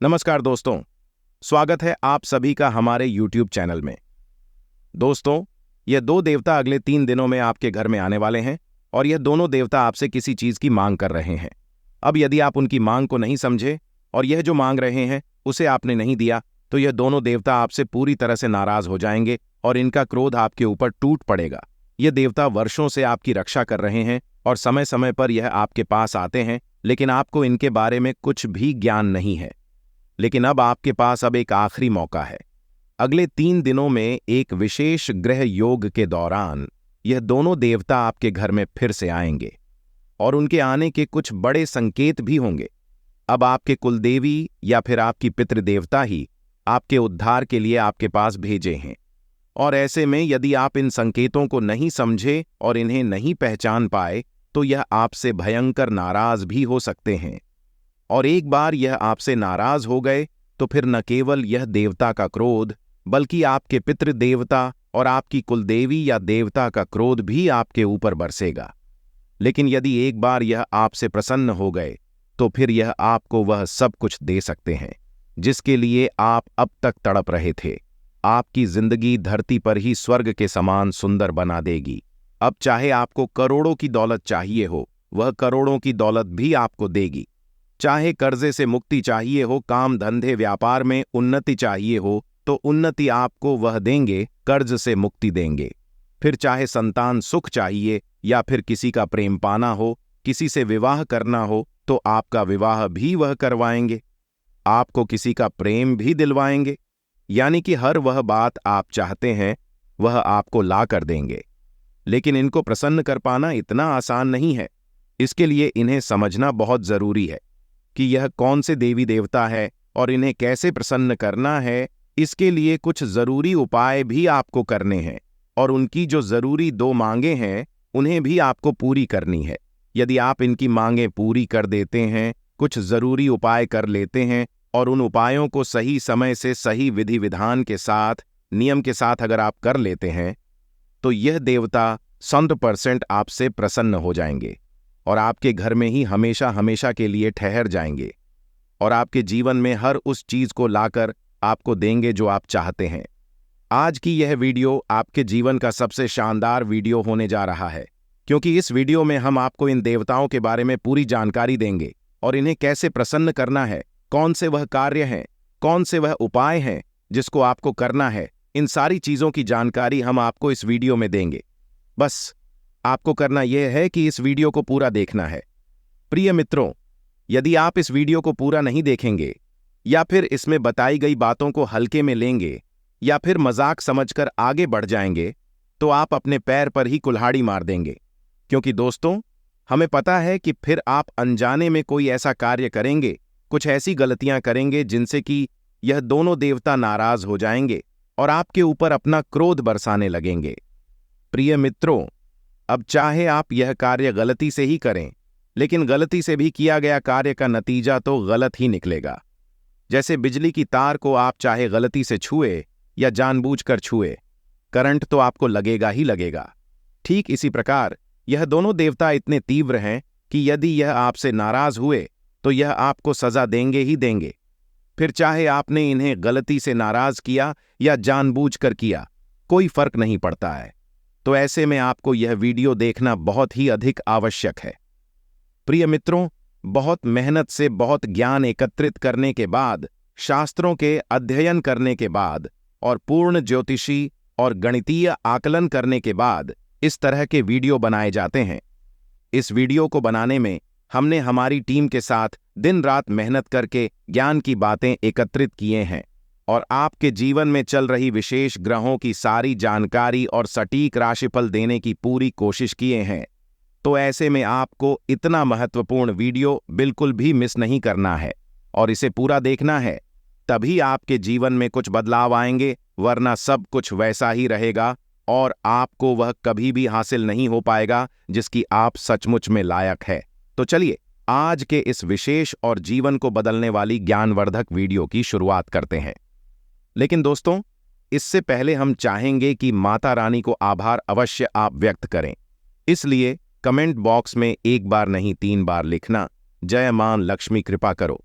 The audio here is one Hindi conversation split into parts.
नमस्कार दोस्तों, स्वागत है आप सभी का हमारे YouTube चैनल में। दोस्तों, ये दो देवता अगले 3 दिनों में आपके घर में आने वाले हैं और यह दोनों देवता आपसे किसी चीज की मांग कर रहे हैं। अब यदि आप उनकी मांग को नहीं समझे और यह जो मांग रहे हैं उसे आपने नहीं दिया, तो यह दोनों देवता आपसे पूरी तरह से नाराज हो जाएंगे और इनका क्रोध आपके ऊपर टूट पड़ेगा। ये देवता वर्षों से आपकी रक्षा कर रहे हैं और समय समय पर यह आपके पास आते हैं, लेकिन आपको इनके बारे में कुछ भी ज्ञान नहीं है। लेकिन अब आपके पास एक आखिरी मौका है। अगले 3 दिनों में एक विशेष ग्रह योग के दौरान यह दोनों देवता आपके घर में फिर से आएंगे और उनके आने के कुछ बड़े संकेत भी होंगे। अब आपके कुलदेवी या फिर आपकी पितृदेवता ही आपके उद्धार के लिए आपके पास भेजे हैं। और ऐसे में यदि आप इन संकेतों को नहीं समझे और इन्हें नहीं पहचान पाए, तो यह आपसे भयंकर नाराज भी हो सकते हैं। और एक बार यह आपसे नाराज हो गए तो फिर न केवल यह देवता का क्रोध, बल्कि आपके पितृदेवता और आपकी कुलदेवी या देवता का क्रोध भी आपके ऊपर बरसेगा। लेकिन यदि एक बार यह आपसे प्रसन्न हो गए, तो फिर यह आपको वह सब कुछ दे सकते हैं जिसके लिए आप अब तक तड़प रहे थे। आपकी जिंदगी धरती पर ही स्वर्ग के समान सुंदर बना देगी। अब चाहे आपको करोड़ों की दौलत चाहिए हो, वह करोड़ों की दौलत भी आपको देगी। चाहे कर्जे से मुक्ति चाहिए हो, काम धंधे व्यापार में उन्नति चाहिए हो, तो उन्नति आपको वह देंगे, कर्ज से मुक्ति देंगे। फिर चाहे संतान सुख चाहिए या फिर किसी का प्रेम पाना हो, किसी से विवाह करना हो, तो आपका विवाह भी वह करवाएंगे। आपको किसी का प्रेम भी दिलवाएंगे। यानी कि हर वह बात आप चाहते हैं वह आपको ला कर देंगे। लेकिन इनको प्रसन्न कर पाना इतना आसान नहीं है। इसके लिए इन्हें समझना बहुत जरूरी है कि यह कौन से देवी देवता है और इन्हें कैसे प्रसन्न करना है। इसके लिए कुछ जरूरी उपाय भी आपको करने हैं और उनकी जो जरूरी 2 मांगे हैं उन्हें भी आपको पूरी करनी है। यदि आप इनकी मांगें पूरी कर देते हैं, कुछ जरूरी उपाय कर लेते हैं और उन उपायों को सही समय से सही विधि विधान के साथ, नियम के साथ अगर आप कर लेते हैं, तो यह देवता 100% आपसे प्रसन्न हो जाएंगे और आपके घर में ही हमेशा हमेशा के लिए ठहर जाएंगे और आपके जीवन में हर उस चीज को लाकर आपको देंगे जो आप चाहते हैं। आज की यह वीडियो आपके जीवन का सबसे शानदार वीडियो होने जा रहा है, क्योंकि इस वीडियो में हम आपको इन देवताओं के बारे में पूरी जानकारी देंगे और इन्हें कैसे प्रसन्न करना है, कौन से वह कार्य हैं, कौन से वह उपाय हैं जिसको आपको करना है। इन सारी चीजों की जानकारी हम आपको इस वीडियो में देंगे। बस आपको करना यह है कि इस वीडियो को पूरा देखना है। प्रिय मित्रों, यदि आप इस वीडियो को पूरा नहीं देखेंगे या फिर इसमें बताई गई बातों को हल्के में लेंगे या फिर मजाक समझकर आगे बढ़ जाएंगे, तो आप अपने पैर पर ही कुल्हाड़ी मार देंगे। क्योंकि दोस्तों, हमें पता है कि फिर आप अनजाने में कोई ऐसा कार्य करेंगे, कुछ ऐसी गलतियां करेंगे जिनसे कि यह दोनों देवता नाराज हो जाएंगे और आपके ऊपर अपना क्रोध बरसाने लगेंगे। प्रिय मित्रों, अब चाहे आप यह कार्य गलती से ही करें, लेकिन गलती से भी किया गया कार्य का नतीजा तो गलत ही निकलेगा। जैसे बिजली की तार को आप चाहे गलती से छुए या जानबूझकर छुए, करंट तो आपको लगेगा ही लगेगा। ठीक इसी प्रकार यह दोनों देवता इतने तीव्र हैं कि यदि यह आपसे नाराज हुए तो यह आपको सजा देंगे ही देंगे। फिर चाहे आपने इन्हें गलती से नाराज किया या जानबूझकर किया, कोई फर्क नहीं पड़ता है। तो ऐसे में आपको यह वीडियो देखना बहुत ही अधिक आवश्यक है। प्रिय मित्रों, बहुत मेहनत से बहुत ज्ञान एकत्रित करने के बाद, शास्त्रों के अध्ययन करने के बाद और पूर्ण ज्योतिषी और गणितीय आकलन करने के बाद इस तरह के वीडियो बनाए जाते हैं। इस वीडियो को बनाने में हमने हमारी टीम के साथ दिन रात मेहनत करके ज्ञान की बातें एकत्रित किए हैं और आपके जीवन में चल रही विशेष ग्रहों की सारी जानकारी और सटीक राशिफल देने की पूरी कोशिश किए हैं। तो ऐसे में आपको इतना महत्वपूर्ण वीडियो बिल्कुल भी मिस नहीं करना है और इसे पूरा देखना है। तभी आपके जीवन में कुछ बदलाव आएंगे, वरना सब कुछ वैसा ही रहेगा और आपको वह कभी भी हासिल नहीं हो पाएगा जिसकी आप सचमुच में लायक है। तो चलिए आज के इस विशेष और जीवन को बदलने वाली ज्ञानवर्धक वीडियो की शुरुआत करते हैं। लेकिन दोस्तों, इससे पहले हम चाहेंगे कि माता रानी को आभार अवश्य आप व्यक्त करें। इसलिए कमेंट बॉक्स में 1 बार नहीं 3 बार लिखना, जय मां लक्ष्मी कृपा करो।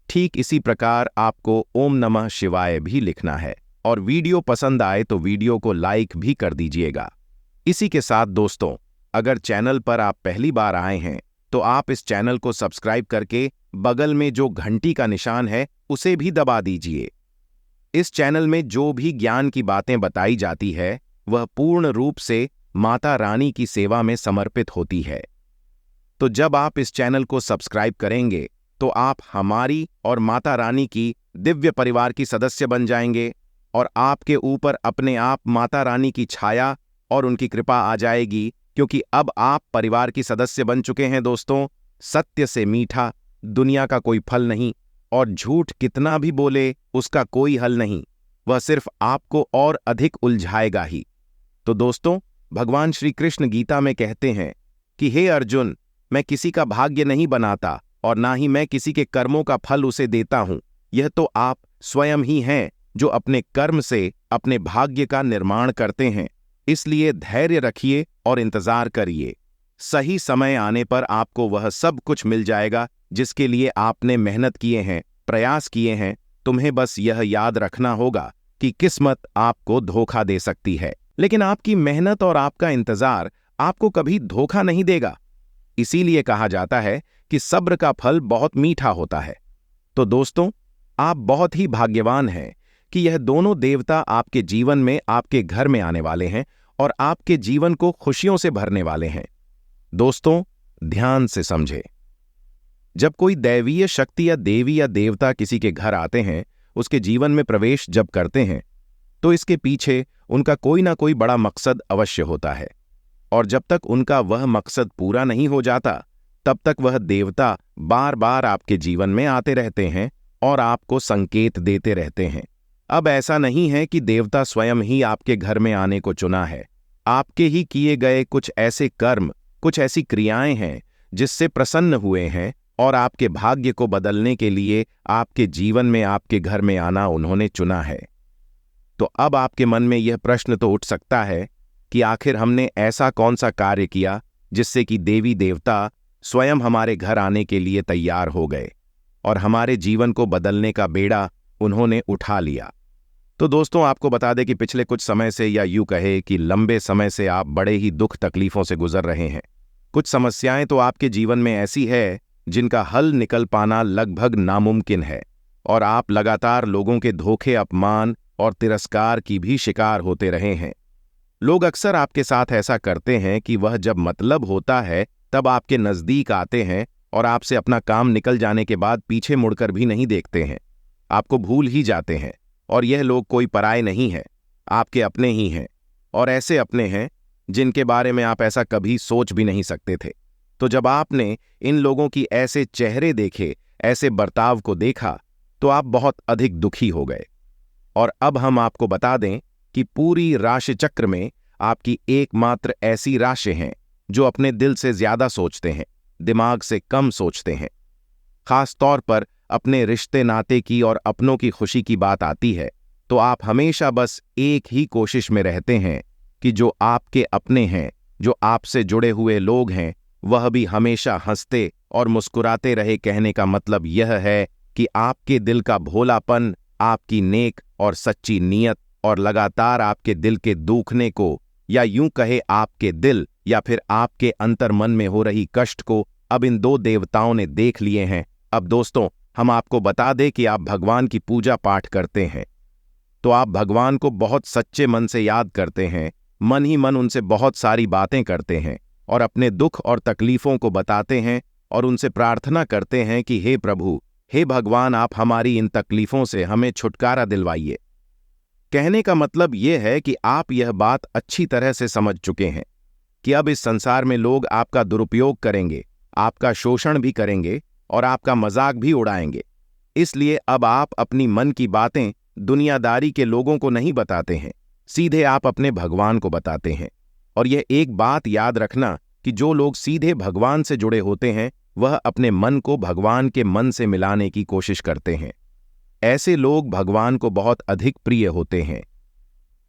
ठीक इसी प्रकार आपको ओम नमः शिवाय भी लिखना है और वीडियो पसंद आए तो वीडियो को लाइक भी कर दीजिएगा। इसी के साथ दोस्तों, अगर चैनल पर आप पहली बार आए हैं तो आप इस चैनल को सब्सक्राइब करके बगल में जो घंटी का निशान है उसे भी दबा दीजिए। इस चैनल में जो भी ज्ञान की बातें बताई जाती है वह पूर्ण रूप से माता रानी की सेवा में समर्पित होती है। तो जब आप इस चैनल को सब्सक्राइब करेंगे तो आप हमारी और माता रानी की दिव्य परिवार की सदस्य बन जाएंगे और आपके ऊपर अपने आप माता रानी की छाया और उनकी कृपा आ जाएगी, क्योंकि अब आप परिवार की सदस्य बन चुके हैं। दोस्तों, सत्य से मीठा दुनिया का कोई फल नहीं और झूठ कितना भी बोले उसका कोई हल नहीं, वह सिर्फ आपको और अधिक उलझाएगा ही। तो दोस्तों, भगवान श्री कृष्ण गीता में कहते हैं कि हे अर्जुन, मैं किसी का भाग्य नहीं बनाता और ना ही मैं किसी के कर्मों का फल उसे देता हूं। यह तो आप स्वयं ही हैं जो अपने कर्म से अपने भाग्य का निर्माण करते हैं। इसलिए धैर्य रखिए और इंतजार करिए। सही समय आने पर आपको वह सब कुछ मिल जाएगा जिसके लिए आपने मेहनत किए हैं, प्रयास किए हैं। तुम्हें बस यह याद रखना होगा कि किस्मत आपको धोखा दे सकती है, लेकिन आपकी मेहनत और आपका इंतजार आपको कभी धोखा नहीं देगा। इसीलिए कहा जाता है कि सब्र का फल बहुत मीठा होता है। तो दोस्तों, आप बहुत ही भाग्यवान हैं कि यह दोनों देवता आपके जीवन में, आपके घर में आने वाले हैं और आपके जीवन को खुशियों से भरने वाले हैं। दोस्तों, ध्यान से समझें। जब कोई दैवीय शक्ति या देवी या देवता किसी के घर आते हैं, उसके जीवन में प्रवेश जब करते हैं, तो इसके पीछे उनका कोई ना कोई बड़ा मकसद अवश्य होता है। और जब तक उनका वह मकसद पूरा नहीं हो जाता, तब तक वह देवता बार बार आपके जीवन में आते रहते हैं और आपको संकेत देते रहते हैं। अब ऐसा नहीं है कि देवता स्वयं ही आपके घर में आने को चुना है। आपके ही किए गए कुछ ऐसे कर्म, कुछ ऐसी क्रियाएं हैं जिससे प्रसन्न हुए हैं और आपके भाग्य को बदलने के लिए आपके जीवन में, आपके घर में आना उन्होंने चुना है। तो अब आपके मन में यह प्रश्न तो उठ सकता है कि आखिर हमने ऐसा कौन सा कार्य किया जिससे कि देवी देवता स्वयं हमारे घर आने के लिए तैयार हो गए और हमारे जीवन को बदलने का बेड़ा उन्होंने उठा लिया। तो दोस्तों, आपको बता दें कि पिछले कुछ समय से, या यूं कहे कि लंबे समय से, आप बड़े ही दुख तकलीफों से गुजर रहे हैं। कुछ समस्याएं तो आपके जीवन में ऐसी है जिनका हल निकल पाना लगभग नामुमकिन है और आप लगातार लोगों के धोखे, अपमान और तिरस्कार की भी शिकार होते रहे हैं। लोग अक्सर आपके साथ ऐसा करते हैं कि वह जब मतलब होता है तब आपके नजदीक आते हैं और आपसे अपना काम निकल जाने के बाद पीछे मुड़कर भी नहीं देखते हैं, आपको भूल ही जाते हैं। और यह लोग कोई पराये नहीं हैं, आपके अपने ही हैं, और ऐसे अपने हैं जिनके बारे में आप ऐसा कभी सोच भी नहीं सकते थे। तो जब आपने इन लोगों की ऐसे चेहरे देखे, ऐसे बर्ताव को देखा, तो आप बहुत अधिक दुखी हो गए। और अब हम आपको बता दें कि पूरी राशि चक्र में आपकी एकमात्र ऐसी राशि हैं जो अपने दिल से ज्यादा सोचते हैं, दिमाग से कम सोचते हैं। खास तौर पर अपने रिश्ते नाते की और अपनों की खुशी की बात आती है तो आप हमेशा बस एक ही कोशिश में रहते हैं कि जो आपके अपने हैं, जो आपसे जुड़े हुए लोग हैं, वह भी हमेशा हंसते और मुस्कुराते रहे। कहने का मतलब यह है कि आपके दिल का भोलापन, आपकी नेक और सच्ची नीयत और लगातार आपके दिल के दुखने को, या यूं कहे आपके दिल या फिर आपके अंतर्मन में हो रही कष्ट को अब इन दो देवताओं ने देख लिए हैं। अब दोस्तों, हम आपको बता दें कि आप भगवान की पूजा पाठ करते हैं, तो आप भगवान को बहुत सच्चे मन से याद करते हैं, मन ही मन उनसे बहुत सारी बातें करते हैं और अपने दुख और तकलीफों को बताते हैं और उनसे प्रार्थना करते हैं कि हे प्रभु, हे भगवान, आप हमारी इन तकलीफों से हमें छुटकारा दिलवाइए। कहने का मतलब यह है कि आप यह बात अच्छी तरह से समझ चुके हैं कि अब इस संसार में लोग आपका दुरुपयोग करेंगे, आपका शोषण भी करेंगे और आपका मजाक भी उड़ाएंगे। इसलिए अब आप अपनी मन की बातें दुनियादारी के लोगों को नहीं बताते हैं, सीधे आप अपने भगवान को बताते हैं। और यह एक बात याद रखना कि जो लोग सीधे भगवान से जुड़े होते हैं वह अपने मन को भगवान के मन से मिलाने की कोशिश करते हैं। ऐसे लोग भगवान को बहुत अधिक प्रिय होते हैं।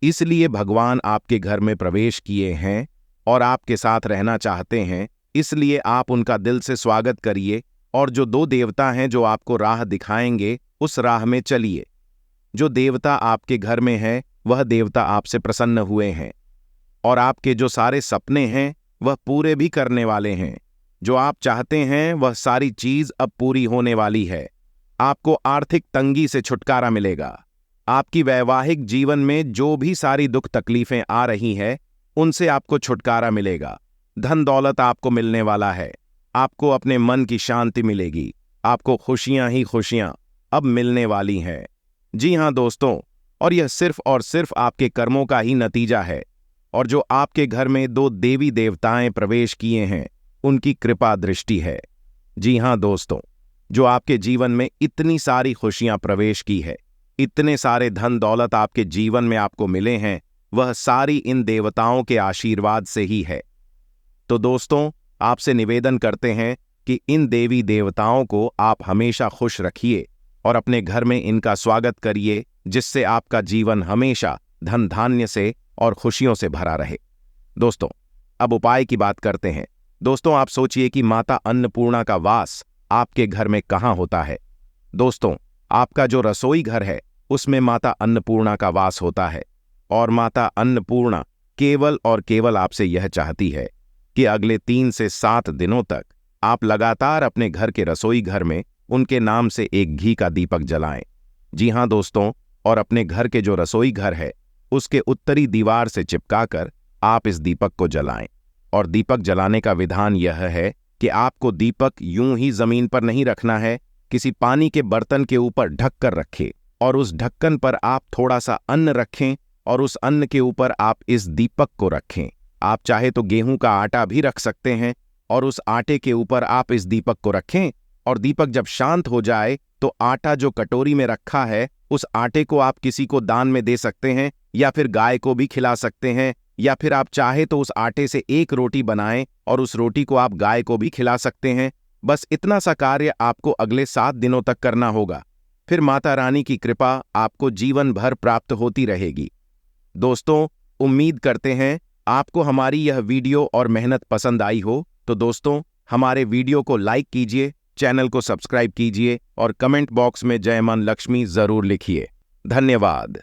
इसलिए भगवान आपके घर में प्रवेश किए हैं और आपके साथ रहना चाहते हैं। इसलिए आप उनका दिल से स्वागत करिए और जो दो देवता हैं जो आपको राह दिखाएंगे, उस राह में चलिए। जो देवता आपके घर में है, वह देवता आपसे प्रसन्न हुए हैं और आपके जो सारे सपने हैं वह पूरे भी करने वाले हैं। जो आप चाहते हैं वह सारी चीज अब पूरी होने वाली है। आपको आर्थिक तंगी से छुटकारा मिलेगा। आपकी वैवाहिक जीवन में जो भी सारी दुख तकलीफें आ रही हैं, उनसे आपको छुटकारा मिलेगा। धन दौलत आपको मिलने वाला है। आपको अपने मन की शांति मिलेगी। आपको खुशियां ही खुशियां अब मिलने वाली हैं। जी हां दोस्तों, और यह सिर्फ और सिर्फ आपके कर्मों का ही नतीजा है। और जो आपके घर में दो देवी देवताएं प्रवेश किए हैं, उनकी कृपा दृष्टि है। जी हां दोस्तों, जो आपके जीवन में इतनी सारी खुशियां प्रवेश की है, इतने सारे धन दौलत आपके जीवन में आपको मिले हैं, वह सारी इन देवताओं के आशीर्वाद से ही है। तो दोस्तों, आपसे निवेदन करते हैं कि इन देवी देवताओं को आप हमेशा खुश रखिए और अपने घर में इनका स्वागत करिए, जिससे आपका जीवन हमेशा धन धान्य से और खुशियों से भरा रहे। दोस्तों, अब उपाय की बात करते हैं। दोस्तों, आप सोचिए कि माता अन्नपूर्णा का वास आपके घर में कहाँ होता है। दोस्तों, आपका जो रसोई घर है, उसमें माता अन्नपूर्णा का वास होता है। और माता अन्नपूर्णा केवल और केवल आपसे यह चाहती है कि अगले 3 से 7 दिनों तक आप लगातार अपने घर के रसोई घर में उनके नाम से एक घी का दीपक जलाएं। जी हां दोस्तों, और अपने घर के जो रसोई घर है, उसके उत्तरी दीवार से चिपकाकर आप इस दीपक को जलाएं। और दीपक जलाने का विधान यह है कि आपको दीपक यूं ही जमीन पर नहीं रखना है, किसी पानी के बर्तन के ऊपर ढक कर रखें और उस ढक्कन पर आप थोड़ा सा अन्न रखें और उस अन्न के ऊपर आप इस दीपक को रखें। आप चाहे तो गेहूं का आटा भी रख सकते हैं और उस आटे के ऊपर आप इस दीपक को रखें। और दीपक जब शांत हो जाए तो आटा जो कटोरी में रखा है, उस आटे को आप किसी को दान में दे सकते हैं या फिर गाय को भी खिला सकते हैं, या फिर आप चाहे तो उस आटे से एक रोटी बनाएं और उस रोटी को आप गाय को भी खिला सकते हैं। बस इतना सा कार्य आपको अगले 7 दिनों तक करना होगा। फिर माता रानी की कृपा आपको जीवन भर प्राप्त होती रहेगी। दोस्तों, उम्मीद करते हैं आपको हमारी यह वीडियो और मेहनत पसंद आई हो। तो दोस्तों, हमारे वीडियो को लाइक कीजिए, चैनल को सब्सक्राइब कीजिए और कमेंट बॉक्स में जय मां लक्ष्मी जरूर लिखिए। धन्यवाद।